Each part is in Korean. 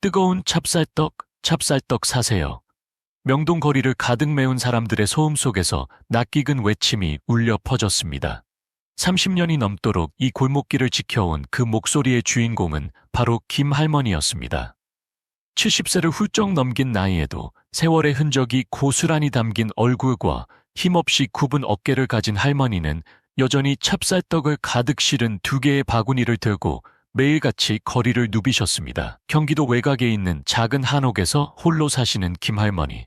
뜨거운 찹쌀떡 사세요. 명동 거리를 가득 메운 사람들의 소음 속에서 낯익은 외침이 울려 퍼졌습니다. 30년이 넘도록 이 골목길을 지켜온 그 목소리의 주인공은 바로 김 할머니였습니다. 70세를 훌쩍 넘긴 나이에도 세월의 흔적이 고스란히 담긴 얼굴과 힘없이 굽은 어깨를 가진 할머니는 여전히 찹쌀떡을 가득 실은 두 개의 바구니를 들고 매일같이 거리를 누비셨습니다. 경기도 외곽에 있는 작은 한옥에서 홀로 사시는 김할머니.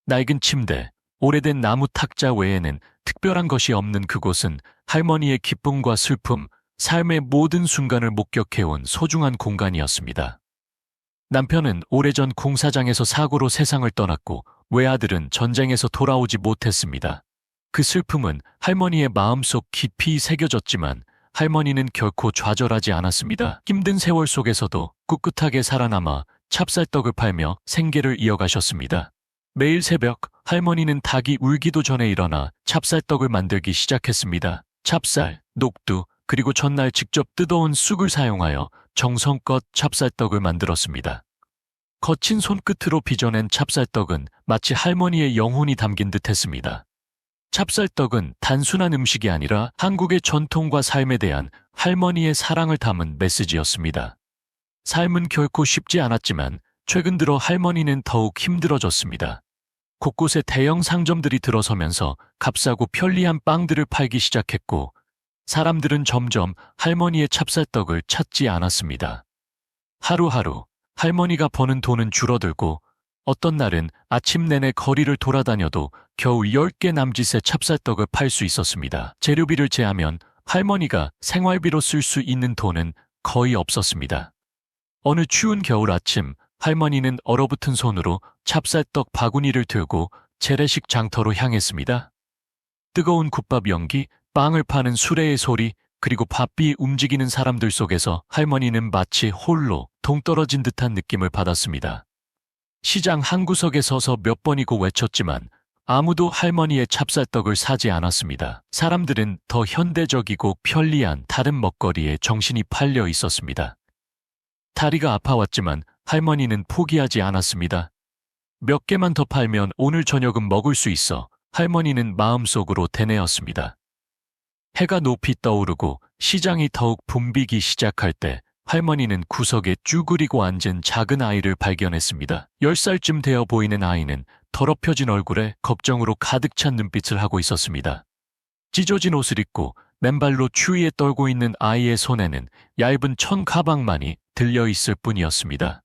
낡은 침대, 오래된 나무 탁자 외에는 특별한 것이 없는 그곳은 할머니의 기쁨과 슬픔, 삶의 모든 순간을 목격해온 소중한 공간이었습니다. 남편은 오래전 공사장에서 사고로 세상을 떠났고 외아들은 전쟁에서 돌아오지 못했습니다. 그 슬픔은 할머니의 마음속 깊이 새겨졌지만 할머니는 결코 좌절하지 않았습니다. 힘든 세월 속에서도 꿋꿋하게 살아남아 찹쌀떡을 팔며 생계를 이어가셨습니다. 매일 새벽 할머니는 닭이 울기도 전에 일어나 찹쌀떡을 만들기 시작했습니다. 찹쌀, 녹두, 그리고 전날 직접 뜯어온 쑥을 사용하여 정성껏 찹쌀떡을 만들었습니다. 거친 손끝으로 빚어낸 찹쌀떡은 마치 할머니의 영혼이 담긴 듯 했습니다. 찹쌀떡은 단순한 음식이 아니라 한국의 전통과 삶에 대한 할머니의 사랑을 담은 메시지였습니다. 삶은 결코 쉽지 않았지만 최근 들어 할머니는 더욱 힘들어졌습니다. 곳곳에 대형 상점들이 들어서면서 값싸고 편리한 빵들을 팔기 시작했고 사람들은 점점 할머니의 찹쌀떡을 찾지 않았습니다. 하루하루 할머니가 버는 돈은 줄어들고 어떤 날은 아침 내내 거리를 돌아다녀도 겨우 10개 남짓의 찹쌀떡을 팔 수 있었습니다. 재료비를 제하면 할머니가 생활비로 쓸 수 있는 돈은 거의 없었습니다. 어느 추운 겨울 아침 할머니는 얼어붙은 손으로 찹쌀떡 바구니를 들고 재래식 장터로 향했습니다. 뜨거운 국밥 연기, 빵을 파는 수레의 소리, 그리고 바삐 움직이는 사람들 속에서 할머니는 마치 홀로 동떨어진 듯한 느낌을 받았습니다. 시장 한 구석에 서서 몇 번이고 외쳤지만 아무도 할머니의 찹쌀떡을 사지 않았습니다. 사람들은 더 현대적이고 편리한 다른 먹거리에 정신이 팔려 있었습니다. 다리가 아파왔지만 할머니는 포기하지 않았습니다. 몇 개만 더 팔면 오늘 저녁은 먹을 수 있어 할머니는 마음속으로 되뇌었습니다. 해가 높이 떠오르고 시장이 더욱 붐비기 시작할 때 할머니는 구석에 쭈그리고 앉은 작은 아이를 발견했습니다. 10살쯤 되어 보이는 아이는 더럽혀진 얼굴에 걱정으로 가득 찬 눈빛을 하고 있었습니다. 찢어진 옷을 입고 맨발로 추위에 떨고 있는 아이의 손에는 얇은 천 가방만이 들려 있을 뿐이었습니다.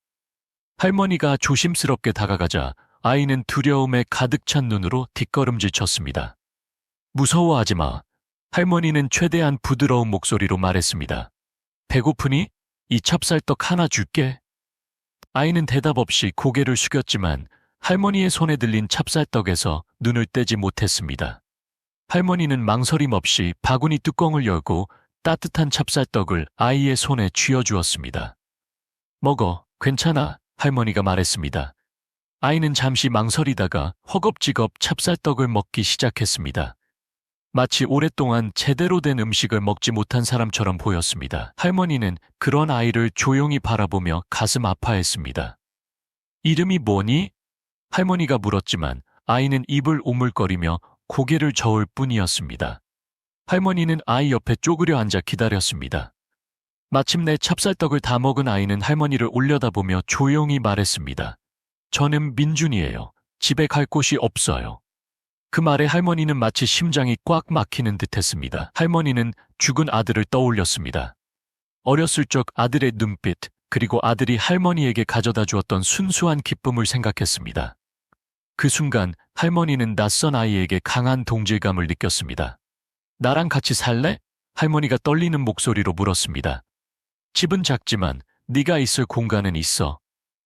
할머니가 조심스럽게 다가가자 아이는 두려움에 가득 찬 눈으로 뒷걸음질 쳤습니다. 무서워하지 마. 할머니는 최대한 부드러운 목소리로 말했습니다. 배고프니? 이 찹쌀떡 하나 줄게. 아이는 대답 없이 고개를 숙였지만 할머니의 손에 들린 찹쌀떡에서 눈을 떼지 못했습니다. 할머니는 망설임 없이 바구니 뚜껑을 열고 따뜻한 찹쌀떡을 아이의 손에 쥐어주었습니다. 먹어, 괜찮아, 할머니가 말했습니다. 아이는 잠시 망설이다가 허겁지겁 찹쌀떡을 먹기 시작했습니다. 마치 오랫동안 제대로 된 음식을 먹지 못한 사람처럼 보였습니다. 할머니는 그런 아이를 조용히 바라보며 가슴 아파했습니다. 이름이 뭐니? 할머니가 물었지만 아이는 입을 오물거리며 고개를 저을 뿐이었습니다. 할머니는 아이 옆에 쪼그려 앉아 기다렸습니다. 마침내 찹쌀떡을 다 먹은 아이는 할머니를 올려다보며 조용히 말했습니다. 저는 민준이에요. 집에 갈 곳이 없어요. 그 말에 할머니는 마치 심장이 꽉 막히는 듯했습니다. 할머니는 죽은 아들을 떠올렸습니다. 어렸을 적 아들의 눈빛, 그리고 아들이 할머니에게 가져다 주었던 순수한 기쁨을 생각했습니다. 그 순간 할머니는 낯선 아이에게 강한 동질감을 느꼈습니다. 나랑 같이 살래? 할머니가 떨리는 목소리로 물었습니다. 집은 작지만 네가 있을 공간은 있어.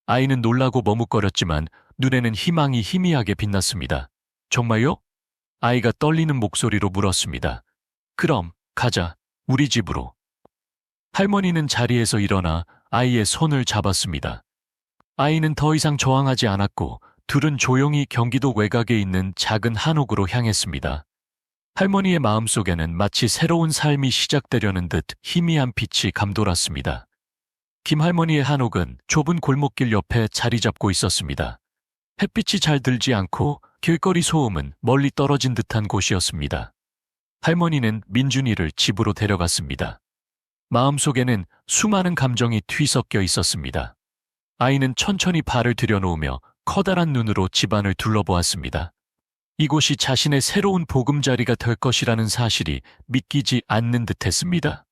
아이는 놀라고 머뭇거렸지만 눈에는 희망이 희미하게 빛났습니다. 정말요? 아이가 떨리는 목소리로 물었습니다. 그럼 가자, 우리 집으로. 할머니는 자리에서 일어나 아이의 손을 잡았습니다. 아이는 더 이상 저항하지 않았고 둘은 조용히 경기도 외곽에 있는 작은 한옥으로 향했습니다. 할머니의 마음속에는 마치 새로운 삶이 시작되려는 듯 희미한 빛이 감돌았습니다. 김할머니의 한옥은 좁은 골목길 옆에 자리 잡고 있었습니다. 햇빛이 잘 들지 않고 길거리 소음은 멀리 떨어진 듯한 곳이었습니다. 할머니는 민준이를 집으로 데려갔습니다. 마음속에는 수많은 감정이 뒤섞여 있었습니다. 아이는 천천히 발을 들여놓으며 커다란 눈으로 집안을 둘러보았습니다. 이곳이 자신의 새로운 보금자리가 될 것이라는 사실이 믿기지 않는 듯했습니다.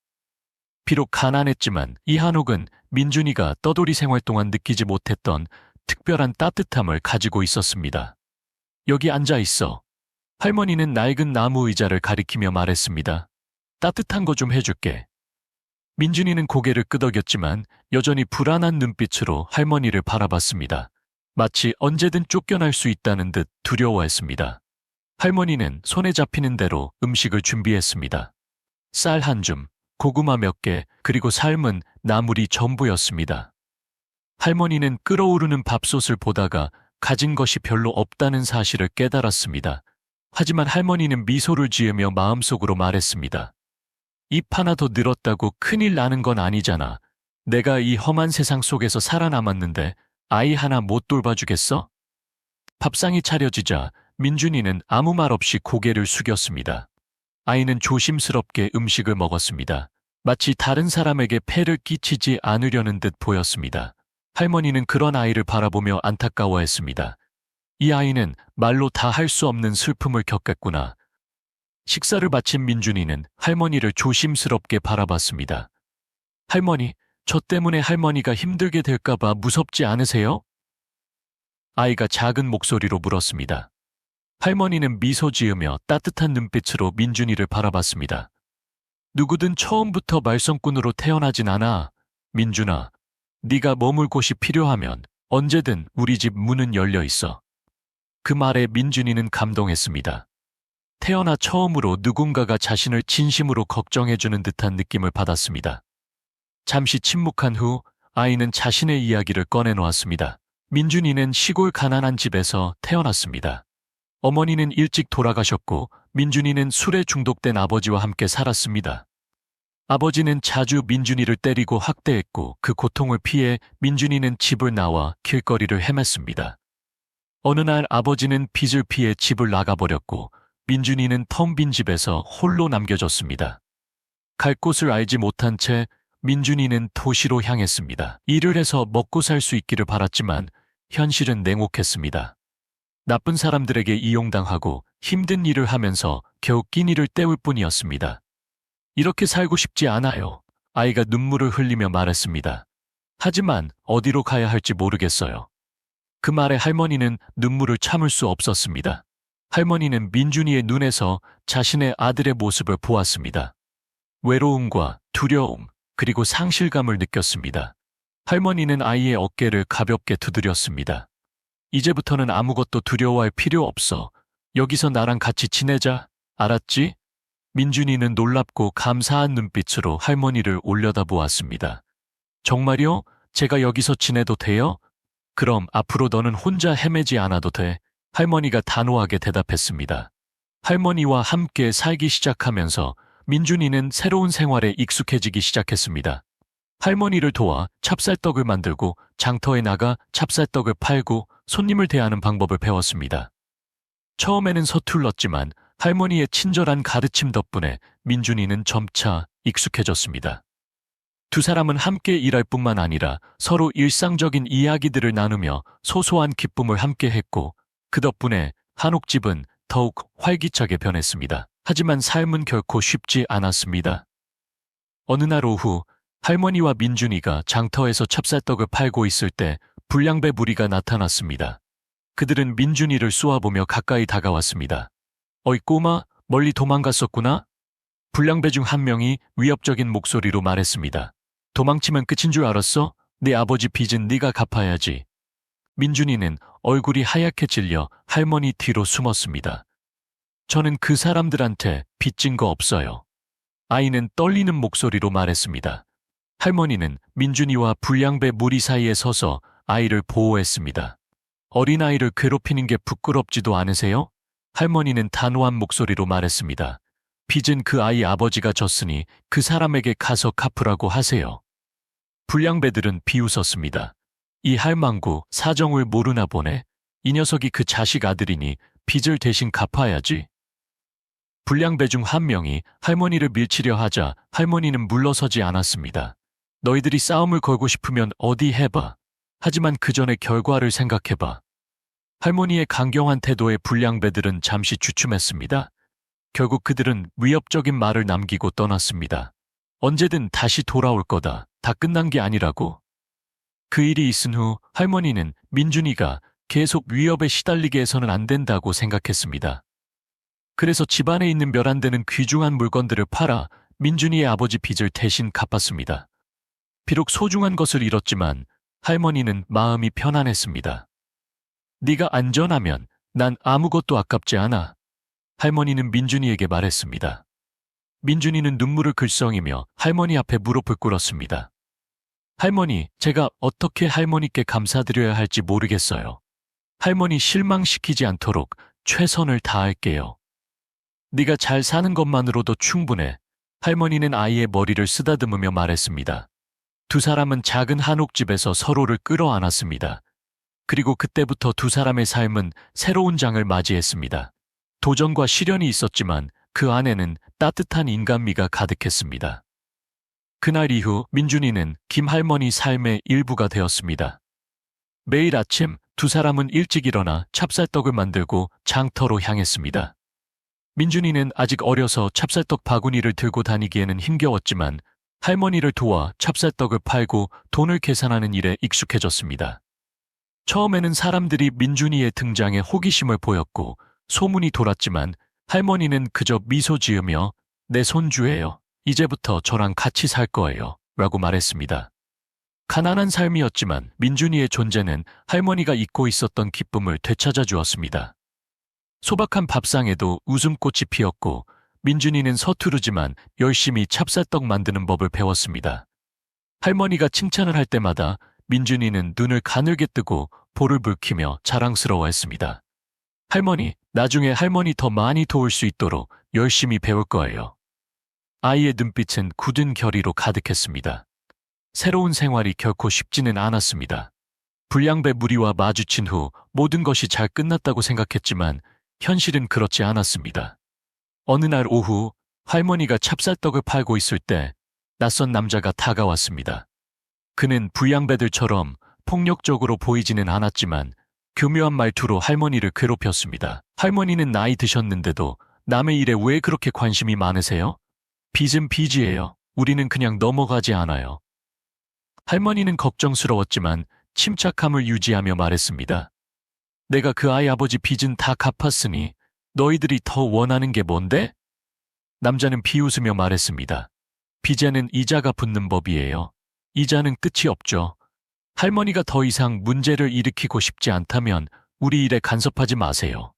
비록 가난했지만 이 한옥은 민준이가 떠돌이 생활 동안 느끼지 못했던 특별한 따뜻함을 가지고 있었습니다. 여기 앉아 있어. 할머니는 낡은 나무 의자를 가리키며 말했습니다. 따뜻한 거 좀 해줄게. 민준이는 고개를 끄덕였지만 여전히 불안한 눈빛으로 할머니를 바라봤습니다. 마치 언제든 쫓겨날 수 있다는 듯 두려워했습니다. 할머니는 손에 잡히는 대로 음식을 준비했습니다. 쌀 한 줌, 고구마 몇 개, 그리고 삶은 나물이 전부였습니다. 할머니는 끓어오르는 밥솥을 보다가 가진 것이 별로 없다는 사실을 깨달았습니다. 하지만 할머니는 미소를 지으며 마음속으로 말했습니다. 입 하나 더 늘었다고 큰일 나는 건 아니잖아. 내가 이 험한 세상 속에서 살아남았는데 아이 하나 못 돌봐주겠어? 밥상이 차려지자 민준이는 아무 말 없이 고개를 숙였습니다. 아이는 조심스럽게 음식을 먹었습니다. 마치 다른 사람에게 폐를 끼치지 않으려는 듯 보였습니다. 할머니는 그런 아이를 바라보며 안타까워했습니다. 이 아이는 말로 다 할 수 없는 슬픔을 겪겠구나. 식사를 마친 민준이는 할머니를 조심스럽게 바라봤습니다. 할머니, 저 때문에 할머니가 힘들게 될까봐 무섭지 않으세요? 아이가 작은 목소리로 물었습니다. 할머니는 미소 지으며 따뜻한 눈빛으로 민준이를 바라봤습니다. 누구든 처음부터 말썽꾼으로 태어나진 않아. 민준아, 네가 머물 곳이 필요하면 언제든 우리 집 문은 열려 있어. 그 말에 민준이는 감동했습니다. 태어나 처음으로 누군가가 자신을 진심으로 걱정해주는 듯한 느낌을 받았습니다. 잠시 침묵한 후 아이는 자신의 이야기를 꺼내놓았습니다. 민준이는 시골 가난한 집에서 태어났습니다. 어머니는 일찍 돌아가셨고 민준이는 술에 중독된 아버지와 함께 살았습니다. 아버지는 자주 민준이를 때리고 학대했고 그 고통을 피해 민준이는 집을 나와 길거리를 헤맸습니다. 어느 날 아버지는 빚을 피해 집을 나가버렸고 민준이는 텅 빈 집에서 홀로 남겨졌습니다. 갈 곳을 알지 못한 채 민준이는 도시로 향했습니다. 일을 해서 먹고 살 수 있기를 바랐지만 현실은 냉혹했습니다. 나쁜 사람들에게 이용당하고 힘든 일을 하면서 겨우 끼니를 때울 뿐이었습니다. 이렇게 살고 싶지 않아요. 아이가 눈물을 흘리며 말했습니다. 하지만 어디로 가야 할지 모르겠어요. 그 말에 할머니는 눈물을 참을 수 없었습니다. 할머니는 민준이의 눈에서 자신의 아들의 모습을 보았습니다. 외로움과 두려움, 그리고 상실감을 느꼈습니다. 할머니는 아이의 어깨를 가볍게 두드렸습니다. 이제부터는 아무것도 두려워할 필요 없어. 여기서 나랑 같이 지내자. 알았지? 민준이는 놀랍고 감사한 눈빛으로 할머니를 올려다보았습니다. 정말요? 제가 여기서 지내도 돼요? 그럼 앞으로 너는 혼자 헤매지 않아도 돼. 할머니가 단호하게 대답했습니다. 할머니와 함께 살기 시작하면서 민준이는 새로운 생활에 익숙해지기 시작했습니다. 할머니를 도와 찹쌀떡을 만들고 장터에 나가 찹쌀떡을 팔고 손님을 대하는 방법을 배웠습니다. 처음에는 서툴렀지만 할머니의 친절한 가르침 덕분에 민준이는 점차 익숙해졌습니다. 두 사람은 함께 일할 뿐만 아니라 서로 일상적인 이야기들을 나누며 소소한 기쁨을 함께 했고 그 덕분에 한옥집은 더욱 활기차게 변했습니다. 하지만 삶은 결코 쉽지 않았습니다. 어느 날 오후 할머니와 민준이가 장터에서 찹쌀떡을 팔고 있을 때 불량배 무리가 나타났습니다. 그들은 민준이를 쏘아보며 가까이 다가왔습니다. 어이 꼬마, 멀리 도망갔었구나? 불량배 중 한 명이 위협적인 목소리로 말했습니다. 도망치면 끝인 줄 알았어? 네 아버지 빚은 네가 갚아야지. 민준이는 얼굴이 하얗게 질려 할머니 뒤로 숨었습니다. 저는 그 사람들한테 빚진 거 없어요. 아이는 떨리는 목소리로 말했습니다. 할머니는 민준이와 불량배 무리 사이에 서서 아이를 보호했습니다. 어린아이를 괴롭히는 게 부끄럽지도 않으세요? 할머니는 단호한 목소리로 말했습니다. 빚은 그 아이 아버지가 졌으니 그 사람에게 가서 갚으라고 하세요. 불량배들은 비웃었습니다. 이 할망구 사정을 모르나 보네. 이 녀석이 그 자식 아들이니 빚을 대신 갚아야지. 불량배 중 한 명이 할머니를 밀치려 하자 할머니는 물러서지 않았습니다. 너희들이 싸움을 걸고 싶으면 어디 해봐. 하지만 그 전에 결과를 생각해봐. 할머니의 강경한 태도에 불량배들은 잠시 주춤했습니다. 결국 그들은 위협적인 말을 남기고 떠났습니다. 언제든 다시 돌아올 거다. 다 끝난 게 아니라고. 그 일이 있은 후 할머니는 민준이가 계속 위협에 시달리게 해서는 안 된다고 생각했습니다. 그래서 집안에 있는 몇 안 되는 귀중한 물건들을 팔아 민준이의 아버지 빚을 대신 갚았습니다. 비록 소중한 것을 잃었지만 할머니는 마음이 편안했습니다. 네가 안전하면 난 아무것도 아깝지 않아. 할머니는 민준이에게 말했습니다. 민준이는 눈물을 글썽이며 할머니 앞에 무릎을 꿇었습니다. 할머니, 제가 어떻게 할머니께 감사드려야 할지 모르겠어요. 할머니 실망시키지 않도록 최선을 다할게요. 네가 잘 사는 것만으로도 충분해. 할머니는 아이의 머리를 쓰다듬으며 말했습니다. 두 사람은 작은 한옥집에서 서로를 끌어안았습니다. 그리고 그때부터 두 사람의 삶은 새로운 장을 맞이했습니다. 도전과 시련이 있었지만 그 안에는 따뜻한 인간미가 가득했습니다. 그날 이후 민준이는 김할머니 삶의 일부가 되었습니다. 매일 아침 두 사람은 일찍 일어나 찹쌀떡을 만들고 장터로 향했습니다. 민준이는 아직 어려서 찹쌀떡 바구니를 들고 다니기에는 힘겨웠지만 할머니를 도와 찹쌀떡을 팔고 돈을 계산하는 일에 익숙해졌습니다. 처음에는 사람들이 민준이의 등장에 호기심을 보였고 소문이 돌았지만 할머니는 그저 미소 지으며 내 손주예요. 이제부터 저랑 같이 살 거예요. 라고 말했습니다. 가난한 삶이었지만 민준이의 존재는 할머니가 잊고 있었던 기쁨을 되찾아 주었습니다. 소박한 밥상에도 웃음꽃이 피었고 민준이는 서투르지만 열심히 찹쌀떡 만드는 법을 배웠습니다. 할머니가 칭찬을 할 때마다 민준이는 눈을 가늘게 뜨고 볼을 붉히며 자랑스러워했습니다. 할머니, 나중에 할머니 더 많이 도울 수 있도록 열심히 배울 거예요. 아이의 눈빛은 굳은 결의로 가득했습니다. 새로운 생활이 결코 쉽지는 않았습니다. 불량배 무리와 마주친 후 모든 것이 잘 끝났다고 생각했지만 현실은 그렇지 않았습니다. 어느 날 오후 할머니가 찹쌀떡을 팔고 있을 때 낯선 남자가 다가왔습니다. 그는 불량배들처럼 폭력적으로 보이지는 않았지만 교묘한 말투로 할머니를 괴롭혔습니다. 할머니는 나이 드셨는데도 남의 일에 왜 그렇게 관심이 많으세요? 빚은 빚이에요. 우리는 그냥 넘어가지 않아요. 할머니는 걱정스러웠지만 침착함을 유지하며 말했습니다. 내가 그 아이 아버지 빚은 다 갚았으니 너희들이 더 원하는 게 뭔데? 남자는 비웃으며 말했습니다. 빚에는 이자가 붙는 법이에요. 이자는 끝이 없죠. 할머니가 더 이상 문제를 일으키고 싶지 않다면 우리 일에 간섭하지 마세요.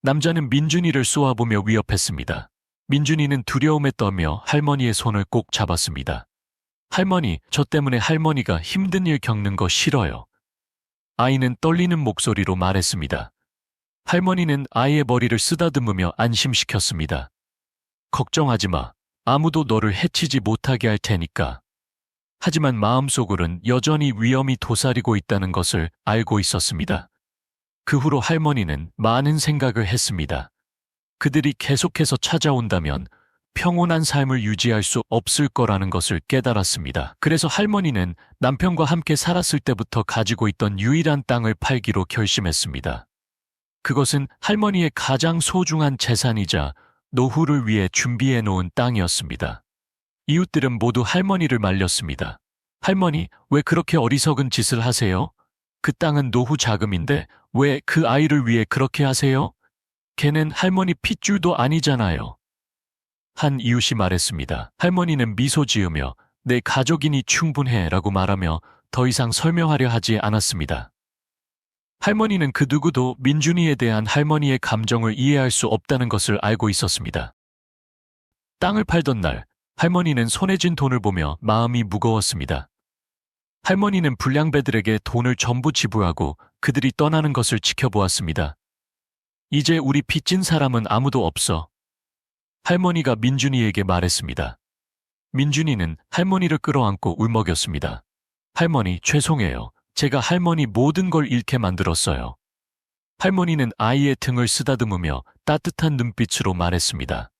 남자는 민준이를 쏘아보며 위협했습니다. 민준이는 두려움에 떨며 할머니의 손을 꼭 잡았습니다. 할머니, 저 때문에 할머니가 힘든 일 겪는 거 싫어요. 아이는 떨리는 목소리로 말했습니다. 할머니는 아이의 머리를 쓰다듬으며 안심시켰습니다. 걱정하지 마. 아무도 너를 해치지 못하게 할 테니까. 하지만 마음속으론 여전히 위험이 도사리고 있다는 것을 알고 있었습니다. 그 후로 할머니는 많은 생각을 했습니다. 그들이 계속해서 찾아온다면 평온한 삶을 유지할 수 없을 거라는 것을 깨달았습니다. 그래서 할머니는 남편과 함께 살았을 때부터 가지고 있던 유일한 땅을 팔기로 결심했습니다. 그것은 할머니의 가장 소중한 재산이자 노후를 위해 준비해 놓은 땅이었습니다. 이웃들은 모두 할머니를 말렸습니다. 할머니, 왜 그렇게 어리석은 짓을 하세요? 그 땅은 노후 자금인데 왜 그 아이를 위해 그렇게 하세요? 걔는 할머니 핏줄도 아니잖아요. 한 이웃이 말했습니다. 할머니는 미소 지으며 내 가족이니 충분해 라고 말하며 더 이상 설명하려 하지 않았습니다. 할머니는 그 누구도 민준이에 대한 할머니의 감정을 이해할 수 없다는 것을 알고 있었습니다. 땅을 팔던 날, 할머니는 손에 쥔 돈을 보며 마음이 무거웠습니다. 할머니는 불량배들에게 돈을 전부 지불하고 그들이 떠나는 것을 지켜보았습니다. 이제 우리 빚진 사람은 아무도 없어. 할머니가 민준이에게 말했습니다. 민준이는 할머니를 끌어안고 울먹였습니다. 할머니, 죄송해요. 제가 할머니 모든 걸 잃게 만들었어요. 할머니는 아이의 등을 쓰다듬으며 따뜻한 눈빛으로 말했습니다.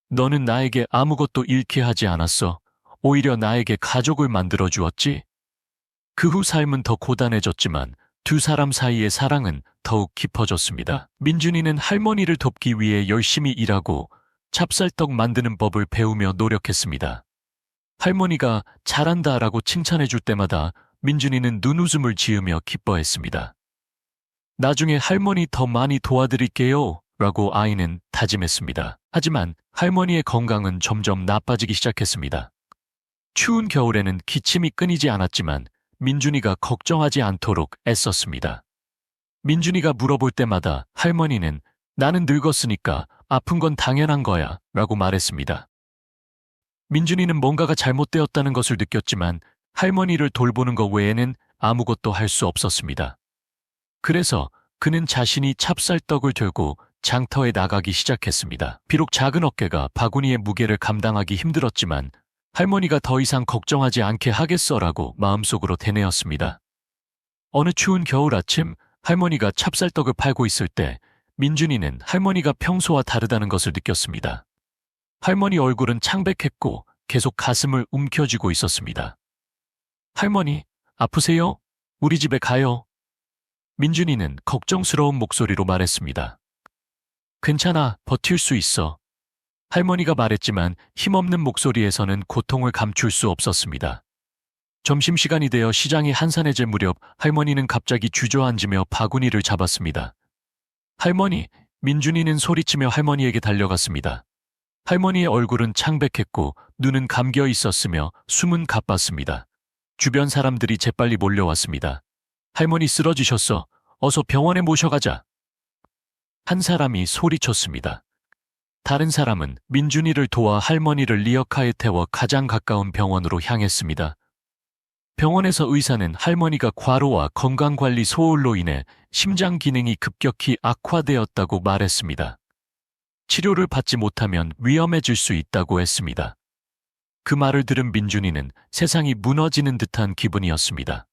너는 나에게 아무것도 잃게 하지 않았어. 오히려 나에게 가족을 만들어 주었지. 그 후 삶은 더 고단해졌지만 두 사람 사이의 사랑은 더욱 깊어졌습니다. 민준이는 할머니를 돕기 위해 열심히 일하고 찹쌀떡 만드는 법을 배우며 노력했습니다. 할머니가 잘한다라고 칭찬해 줄 때마다 민준이는 눈웃음을 지으며 기뻐했습니다. 나중에 할머니 더 많이 도와드릴게요 라고 아이는 다짐했습니다. 하지만 할머니의 건강은 점점 나빠지기 시작했습니다. 추운 겨울에는 기침이 끊이지 않았지만 민준이가 걱정하지 않도록 애썼습니다. 민준이가 물어볼 때마다 할머니는 나는 늙었으니까 아픈 건 당연한 거야 라고 말했습니다. 민준이는 뭔가가 잘못되었다는 것을 느꼈지만 할머니를 돌보는 것 외에는 아무것도 할 수 없었습니다. 그래서 그는 자신이 찹쌀떡을 들고 장터에 나가기 시작했습니다. 비록 작은 어깨가 바구니의 무게를 감당하기 힘들었지만 할머니가 더 이상 걱정하지 않게 하겠어라고 마음속으로 되뇌었습니다. 어느 추운 겨울 아침 할머니가 찹쌀떡을 팔고 있을 때 민준이는 할머니가 평소와 다르다는 것을 느꼈습니다. 할머니 얼굴은 창백했고 계속 가슴을 움켜쥐고 있었습니다. 할머니, 아프세요? 우리 집에 가요. 민준이는 걱정스러운 목소리로 말했습니다. 괜찮아, 버틸 수 있어. 할머니가 말했지만 힘없는 목소리에서는 고통을 감출 수 없었습니다. 점심시간이 되어 시장이 한산해질 무렵 할머니는 갑자기 주저앉으며 바구니를 잡았습니다. 할머니, 민준이는 소리치며 할머니에게 달려갔습니다. 할머니의 얼굴은 창백했고 눈은 감겨 있었으며 숨은 가빴습니다. 주변 사람들이 재빨리 몰려왔습니다. 할머니 쓰러지셨어. 어서 병원에 모셔가자. 한 사람이 소리쳤습니다. 다른 사람은 민준이를 도와 할머니를 리어카에 태워 가장 가까운 병원으로 향했습니다. 병원에서 의사는 할머니가 과로와 건강관리 소홀로 인해 심장 기능이 급격히 악화되었다고 말했습니다. 치료를 받지 못하면 위험해질 수 있다고 했습니다. 그 말을 들은 민준이는 세상이 무너지는 듯한 기분이었습니다.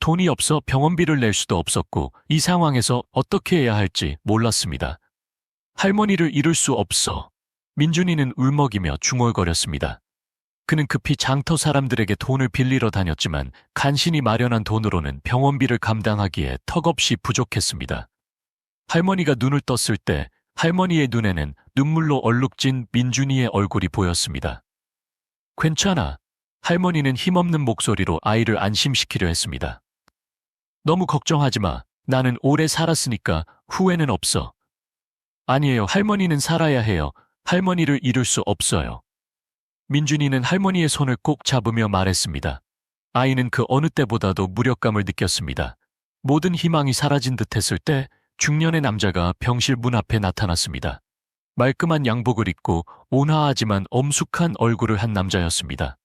돈이 없어 병원비를 낼 수도 없었고 이 상황에서 어떻게 해야 할지 몰랐습니다. 할머니를 잃을 수 없어. 민준이는 울먹이며 중얼거렸습니다. 그는 급히 장터 사람들에게 돈을 빌리러 다녔지만 간신히 마련한 돈으로는 병원비를 감당하기에 턱없이 부족했습니다. 할머니가 눈을 떴을 때 할머니의 눈에는 눈물로 얼룩진 민준이의 얼굴이 보였습니다. 괜찮아. 할머니는 힘없는 목소리로 아이를 안심시키려 했습니다. 너무 걱정하지 마. 나는 오래 살았으니까 후회는 없어. 아니에요. 할머니는 살아야 해요. 할머니를 잃을 수 없어요. 민준이는 할머니의 손을 꼭 잡으며 말했습니다. 아이는 그 어느 때보다도 무력감을 느꼈습니다. 모든 희망이 사라진 듯 했을 때 중년의 남자가 병실 문 앞에 나타났습니다. 말끔한 양복을 입고 온화하지만 엄숙한 얼굴을 한 남자였습니다.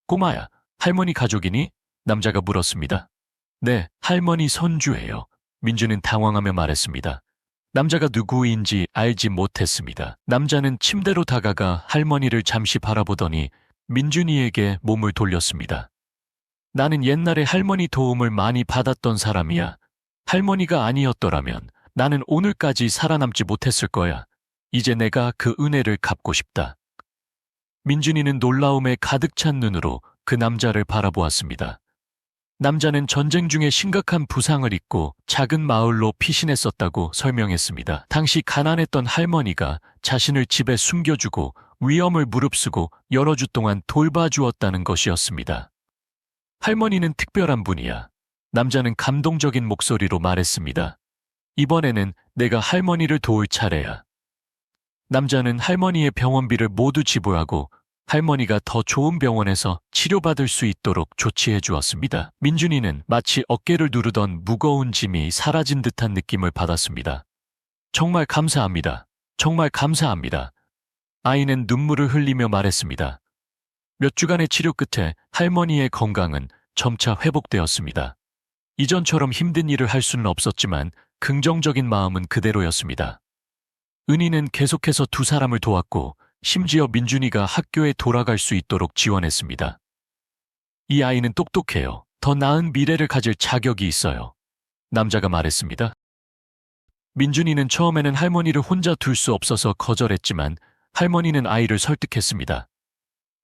꼬마야, 할머니 가족이니? 남자가 물었습니다. 네, 할머니 손주예요. 민준은 당황하며 말했습니다. 남자가 누구인지 알지 못했습니다. 남자는 침대로 다가가 할머니를 잠시 바라보더니 민준이에게 몸을 돌렸습니다. 나는 옛날에 할머니 도움을 많이 받았던 사람이야. 할머니가 아니었더라면 나는 오늘까지 살아남지 못했을 거야. 이제 내가 그 은혜를 갚고 싶다. 민준이는 놀라움에 가득 찬 눈으로 그 남자를 바라보았습니다. 남자는 전쟁 중에 심각한 부상을 입고 작은 마을로 피신했었다고 설명했습니다. 당시 가난했던 할머니가 자신을 집에 숨겨주고 위험을 무릅쓰고 여러 주 동안 돌봐주었다는 것이었습니다. 할머니는 특별한 분이야. 남자는 감동적인 목소리로 말했습니다. 이번에는 내가 할머니를 도울 차례야. 남자는 할머니의 병원비를 모두 지불하고 할머니가 더 좋은 병원에서 치료받을 수 있도록 조치해 주었습니다. 민준이는 마치 어깨를 누르던 무거운 짐이 사라진 듯한 느낌을 받았습니다. 정말 감사합니다. 정말 감사합니다. 아이는 눈물을 흘리며 말했습니다. 몇 주간의 치료 끝에 할머니의 건강은 점차 회복되었습니다. 이전처럼 힘든 일을 할 수는 없었지만 긍정적인 마음은 그대로였습니다. 은희는 계속해서 두 사람을 도왔고 심지어 민준이가 학교에 돌아갈 수 있도록 지원했습니다. 이 아이는 똑똑해요. 더 나은 미래를 가질 자격이 있어요. 남자가 말했습니다. 민준이는 처음에는 할머니를 혼자 둘 수 없어서 거절했지만 할머니는 아이를 설득했습니다.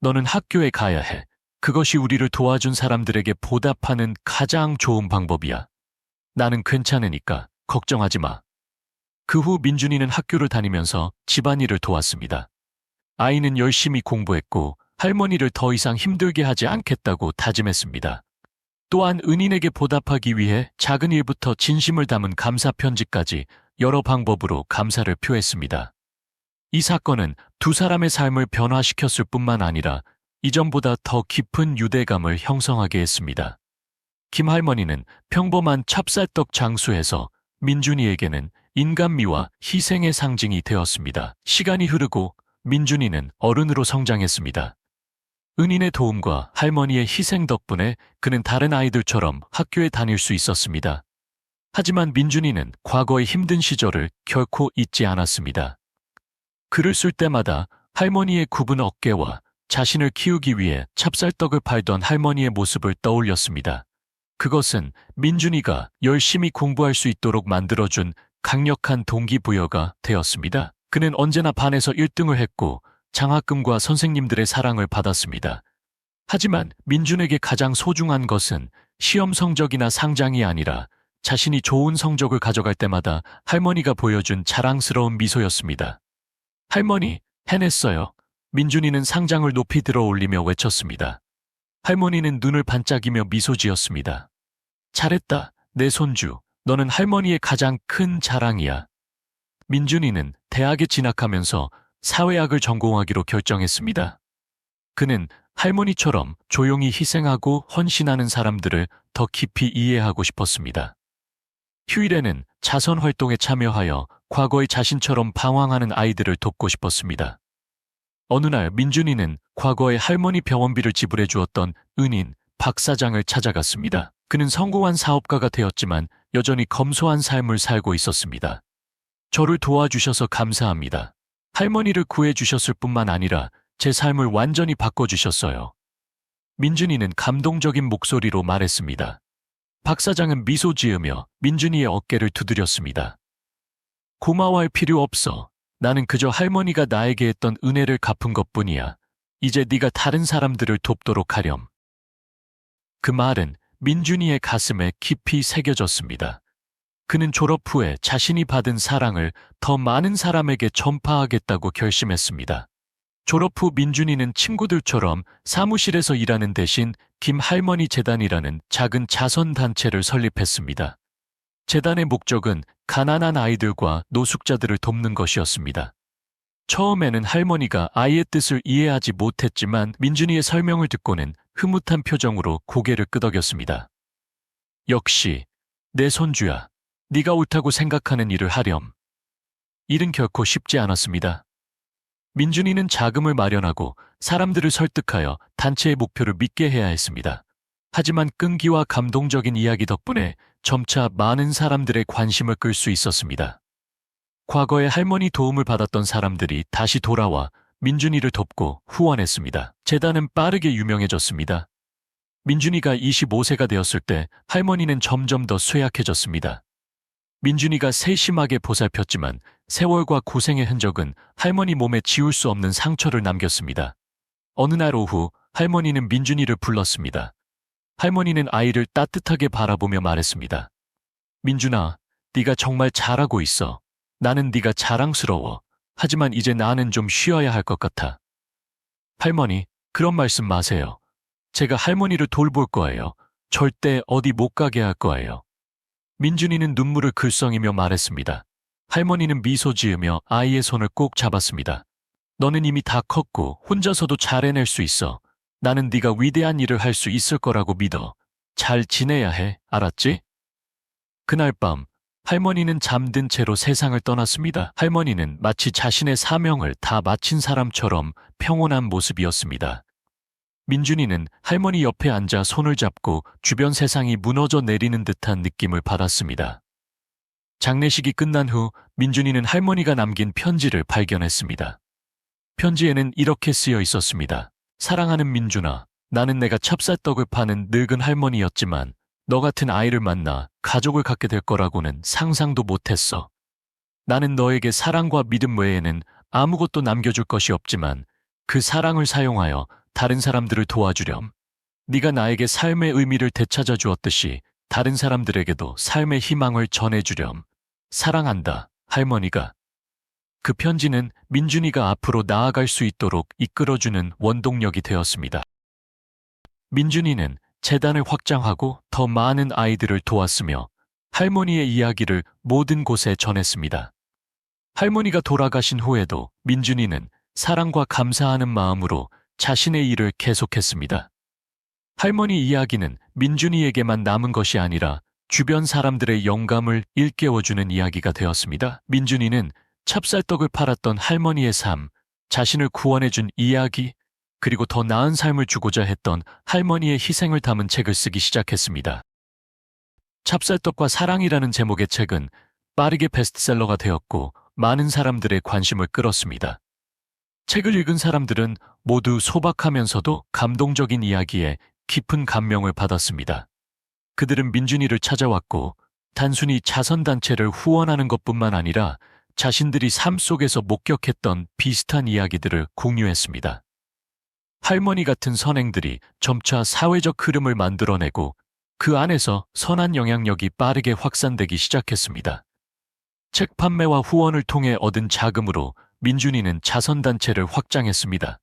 너는 학교에 가야 해. 그것이 우리를 도와준 사람들에게 보답하는 가장 좋은 방법이야. 나는 괜찮으니까 걱정하지 마. 그 후 민준이는 학교를 다니면서 집안일을 도왔습니다. 아이는 열심히 공부했고 할머니를 더 이상 힘들게 하지 않겠다고 다짐했습니다. 또한 은인에게 보답하기 위해 작은 일부터 진심을 담은 감사 편지까지 여러 방법으로 감사를 표했습니다. 이 사건은 두 사람의 삶을 변화시켰을 뿐만 아니라 이전보다 더 깊은 유대감을 형성하게 했습니다. 김 할머니는 평범한 찹쌀떡 장수에서 민준이에게는 인간미와 희생의 상징이 되었습니다. 시간이 흐르고 민준이는 어른으로 성장했습니다. 은인의 도움과 할머니의 희생 덕분에 그는 다른 아이들처럼 학교에 다닐 수 있었습니다. 하지만 민준이는 과거의 힘든 시절을 결코 잊지 않았습니다. 글을 쓸 때마다 할머니의 굽은 어깨와 자신을 키우기 위해 찹쌀떡을 팔던 할머니의 모습을 떠올렸습니다. 그것은 민준이가 열심히 공부할 수 있도록 만들어준 강력한 동기부여가 되었습니다. 그는 언제나 반에서 1등을 했고 장학금과 선생님들의 사랑을 받았습니다. 하지만 민준에게 가장 소중한 것은 시험 성적이나 상장이 아니라 자신이 좋은 성적을 가져갈 때마다 할머니가 보여준 자랑스러운 미소였습니다. 할머니, 해냈어요. 민준이는 상장을 높이 들어 올리며 외쳤습니다. 할머니는 눈을 반짝이며 미소 지었습니다. 잘했다, 내 손주. 너는 할머니의 가장 큰 자랑이야. 민준이는 대학에 진학하면서 사회학을 전공하기로 결정했습니다. 그는 할머니처럼 조용히 희생하고 헌신하는 사람들을 더 깊이 이해하고 싶었습니다. 휴일에는 자선 활동에 참여하여 과거의 자신처럼 방황하는 아이들을 돕고 싶었습니다. 어느 날 민준이는 과거의 할머니 병원비를 지불해 주었던 은인 박 사장을 찾아갔습니다. 그는 성공한 사업가가 되었지만 여전히 검소한 삶을 살고 있었습니다. 저를 도와주셔서 감사합니다. 할머니를 구해주셨을 뿐만 아니라 제 삶을 완전히 바꿔주셨어요. 민준이는 감동적인 목소리로 말했습니다. 박 사장은 미소 지으며 민준이의 어깨를 두드렸습니다. 고마워할 필요 없어. 나는 그저 할머니가 나에게 했던 은혜를 갚은 것뿐이야. 이제 네가 다른 사람들을 돕도록 하렴. 그 말은 민준이의 가슴에 깊이 새겨졌습니다. 그는 졸업 후에 자신이 받은 사랑을 더 많은 사람에게 전파하겠다고 결심했습니다. 졸업 후 민준이는 친구들처럼 사무실에서 일하는 대신 김 할머니 재단이라는 작은 자선단체를 설립했습니다. 재단의 목적은 가난한 아이들과 노숙자들을 돕는 것이었습니다. 처음에는 할머니가 아이의 뜻을 이해하지 못했지만 민준이의 설명을 듣고는 흐뭇한 표정으로 고개를 끄덕였습니다. 역시 내 손주야. 네가 옳다고 생각하는 일을 하렴. 일은 결코 쉽지 않았습니다. 민준이는 자금을 마련하고 사람들을 설득하여 단체의 목표를 믿게 해야 했습니다. 하지만 끈기와 감동적인 이야기 덕분에 점차 많은 사람들의 관심을 끌 수 있었습니다. 과거에 할머니 도움을 받았던 사람들이 다시 돌아와 민준이를 돕고 후원했습니다. 재단은 빠르게 유명해졌습니다. 민준이가 25세가 되었을 때 할머니는 점점 더 쇠약해졌습니다. 민준이가 세심하게 보살폈지만 세월과 고생의 흔적은 할머니 몸에 지울 수 없는 상처를 남겼습니다. 어느 날 오후 할머니는 민준이를 불렀습니다. 할머니는 아이를 따뜻하게 바라보며 말했습니다. 민준아, 네가 정말 잘하고 있어. 나는 네가 자랑스러워. 하지만 이제 나는 좀 쉬어야 할 것 같아. 할머니, 그런 말씀 마세요. 제가 할머니를 돌볼 거예요. 절대 어디 못 가게 할 거예요. 민준이는 눈물을 글썽이며 말했습니다. 할머니는 미소 지으며 아이의 손을 꼭 잡았습니다. 너는 이미 다 컸고 혼자서도 잘 해낼 수 있어. 나는 네가 위대한 일을 할 수 있을 거라고 믿어. 잘 지내야 해, 알았지? 그날 밤 할머니는 잠든 채로 세상을 떠났습니다. 할머니는 마치 자신의 사명을 다 마친 사람처럼 평온한 모습이었습니다. 민준이는 할머니 옆에 앉아 손을 잡고 주변 세상이 무너져 내리는 듯한 느낌을 받았습니다. 장례식이 끝난 후 민준이는 할머니가 남긴 편지를 발견했습니다. 편지에는 이렇게 쓰여 있었습니다. 사랑하는 민준아, 나는 내가 찹쌀떡을 파는 늙은 할머니였지만 너 같은 아이를 만나 가족을 갖게 될 거라고는 상상도 못했어. 나는 너에게 사랑과 믿음 외에는 아무것도 남겨줄 것이 없지만 그 사랑을 사용하여 다른 사람들을 도와주렴. 네가 나에게 삶의 의미를 되찾아 주었듯이 다른 사람들에게도 삶의 희망을 전해주렴. 사랑한다, 할머니가. 그 편지는 민준이가 앞으로 나아갈 수 있도록 이끌어주는 원동력이 되었습니다. 민준이는 재단을 확장하고 더 많은 아이들을 도왔으며 할머니의 이야기를 모든 곳에 전했습니다. 할머니가 돌아가신 후에도 민준이는 사랑과 감사하는 마음으로 자신의 일을 계속했습니다. 할머니 이야기는 민준이에게만 남은 것이 아니라 주변 사람들의 영감을 일깨워주는 이야기가 되었습니다. 민준이는 찹쌀떡을 팔았던 할머니의 삶, 자신을 구원해준 이야기, 그리고 더 나은 삶을 주고자 했던 할머니의 희생을 담은 책을 쓰기 시작했습니다. 찹쌀떡과 사랑이라는 제목의 책은 빠르게 베스트셀러가 되었고 많은 사람들의 관심을 끌었습니다. 책을 읽은 사람들은 모두 소박하면서도 감동적인 이야기에 깊은 감명을 받았습니다. 그들은 민준이를 찾아왔고 단순히 자선단체를 후원하는 것뿐만 아니라 자신들이 삶 속에서 목격했던 비슷한 이야기들을 공유했습니다. 할머니 같은 선행들이 점차 사회적 흐름을 만들어내고 그 안에서 선한 영향력이 빠르게 확산되기 시작했습니다. 책 판매와 후원을 통해 얻은 자금으로 민준이는 자선단체를 확장했습니다.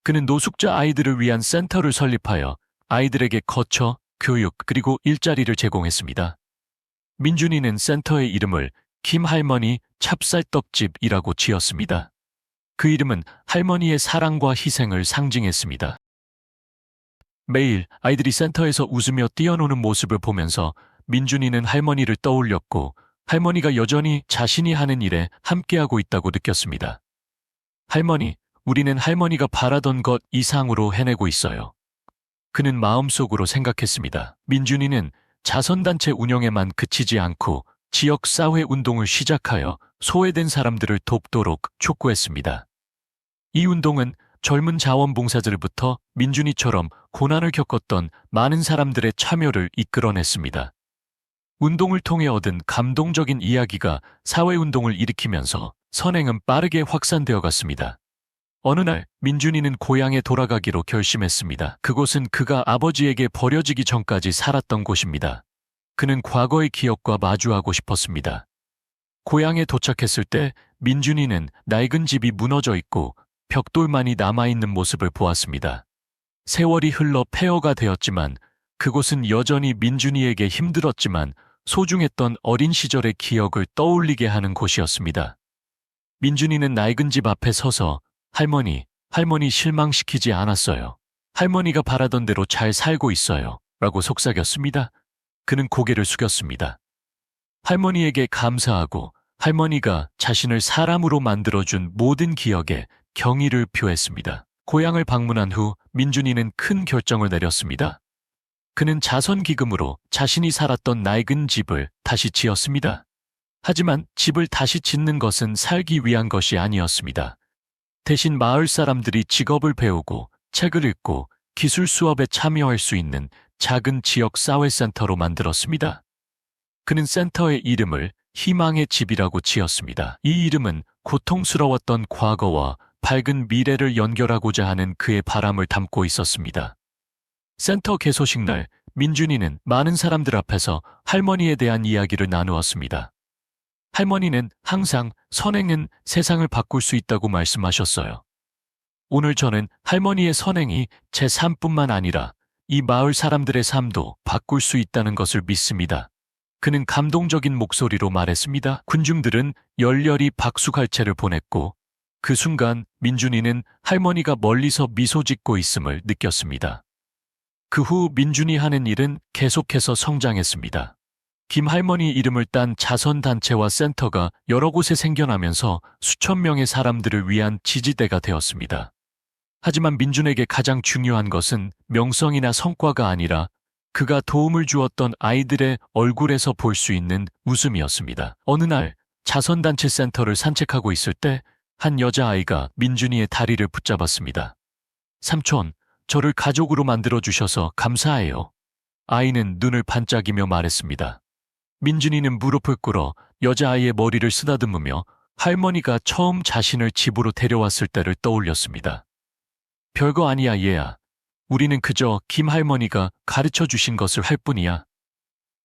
그는 노숙자 아이들을 위한 센터를 설립하여 아이들에게 거처, 교육, 그리고 일자리를 제공했습니다. 민준이는 센터의 이름을 김할머니 찹쌀떡집이라고 지었습니다. 그 이름은 할머니의 사랑과 희생을 상징했습니다. 매일 아이들이 센터에서 웃으며 뛰어노는 모습을 보면서 민준이는 할머니를 떠올렸고 할머니가 여전히 자신이 하는 일에 함께하고 있다고 느꼈습니다. 할머니, 우리는 할머니가 바라던 것 이상으로 해내고 있어요. 그는 마음속으로 생각했습니다. 민준이는 자선단체 운영에만 그치지 않고 지역 사회 운동을 시작하여 소외된 사람들을 돕도록 촉구했습니다. 이 운동은 젊은 자원봉사자들부터 민준이처럼 고난을 겪었던 많은 사람들의 참여를 이끌어냈습니다. 운동을 통해 얻은 감동적인 이야기가 사회운동을 일으키면서 선행은 빠르게 확산되어 갔습니다. 어느 날 민준이는 고향에 돌아가기로 결심했습니다. 그곳은 그가 아버지에게 버려지기 전까지 살았던 곳입니다. 그는 과거의 기억과 마주하고 싶었습니다. 고향에 도착했을 때 민준이는 낡은 집이 무너져 있고 벽돌만이 남아있는 모습을 보았습니다. 세월이 흘러 폐허가 되었지만 그곳은 여전히 민준이에게 힘들었지만 소중했던 어린 시절의 기억을 떠올리게 하는 곳이었습니다. 민준이는 낡은 집 앞에 서서 할머니 실망시키지 않았어요. 할머니가 바라던 대로 잘 살고 있어요. 라고 속삭였습니다. 그는 고개를 숙였습니다. 할머니에게 감사하고 할머니가 자신을 사람으로 만들어준 모든 기억에 경의를 표했습니다. 고향을 방문한 후 민준이는 큰 결정을 내렸습니다. 그는 자선기금으로 자신이 살았던 낡은 집을 다시 지었습니다. 하지만 집을 다시 짓는 것은 살기 위한 것이 아니었습니다. 대신 마을 사람들이 직업을 배우고 책을 읽고 기술 수업에 참여할 수 있는 작은 지역 사회센터로 만들었습니다. 그는 센터의 이름을 희망의 집이라고 지었습니다. 이 이름은 고통스러웠던 과거와 밝은 미래를 연결하고자 하는 그의 바람을 담고 있었습니다. 센터 개소식 날 민준이는 많은 사람들 앞에서 할머니에 대한 이야기를 나누었습니다. 할머니는 항상 선행은 세상을 바꿀 수 있다고 말씀하셨어요. 오늘 저는 할머니의 선행이 제 삶뿐만 아니라 이 마을 사람들의 삶도 바꿀 수 있다는 것을 믿습니다. 그는 감동적인 목소리로 말했습니다. 군중들은 열렬히 박수갈채를 보냈고 그 순간 민준이는 할머니가 멀리서 미소 짓고 있음을 느꼈습니다. 그 후 민준이 하는 일은 계속해서 성장했습니다. 김할머니 이름을 딴 자선단체와 센터가 여러 곳에 생겨나면서 수천 명의 사람들을 위한 지지대가 되었습니다. 하지만 민준에게 가장 중요한 것은 명성이나 성과가 아니라 그가 도움을 주었던 아이들의 얼굴에서 볼 수 있는 웃음이었습니다. 어느 날 자선단체 센터를 산책하고 있을 때 한 여자아이가 민준이의 다리를 붙잡았습니다. 삼촌, 저를 가족으로 만들어주셔서 감사해요. 아이는 눈을 반짝이며 말했습니다. 민준이는 무릎을 꿇어 여자아이의 머리를 쓰다듬으며 할머니가 처음 자신을 집으로 데려왔을 때를 떠올렸습니다. 별거 아니야, 얘야. 우리는 그저 김 할머니가 가르쳐 주신 것을 할 뿐이야.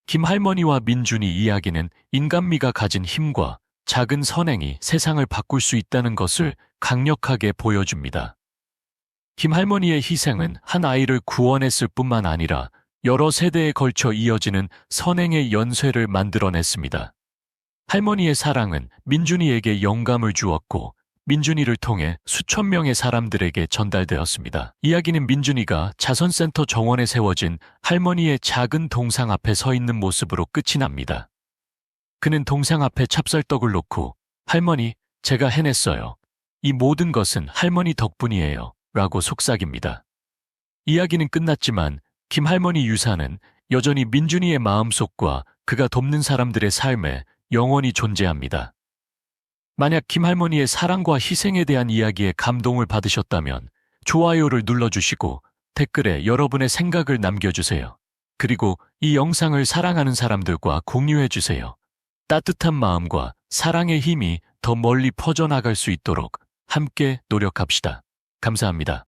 김 할머니와 민준이 이야기는 인간미가 가진 힘과 작은 선행이 세상을 바꿀 수 있다는 것을 강력하게 보여줍니다. 김 할머니의 희생은 한 아이를 구원했을 뿐만 아니라 여러 세대에 걸쳐 이어지는 선행의 연쇄를 만들어냈습니다. 할머니의 사랑은 민준이에게 영감을 주었고 민준이를 통해 수천 명의 사람들에게 전달되었습니다. 이야기는 민준이가 자선센터 정원에 세워진 할머니의 작은 동상 앞에 서 있는 모습으로 끝이 납니다. 그는 동상 앞에 찹쌀떡을 놓고 할머니, 제가 해냈어요. 이 모든 것은 할머니 덕분이에요. 라고 속삭입니다. 이야기는 끝났지만 김 할머니 유산은 여전히 민준이의 마음속과 그가 돕는 사람들의 삶에 영원히 존재합니다. 만약 김 할머니의 사랑과 희생에 대한 이야기에 감동을 받으셨다면 좋아요를 눌러주시고 댓글에 여러분의 생각을 남겨주세요. 그리고 이 영상을 사랑하는 사람들과 공유해주세요. 따뜻한 마음과 사랑의 힘이 더 멀리 퍼져나갈 수 있도록 함께 노력합시다. 감사합니다.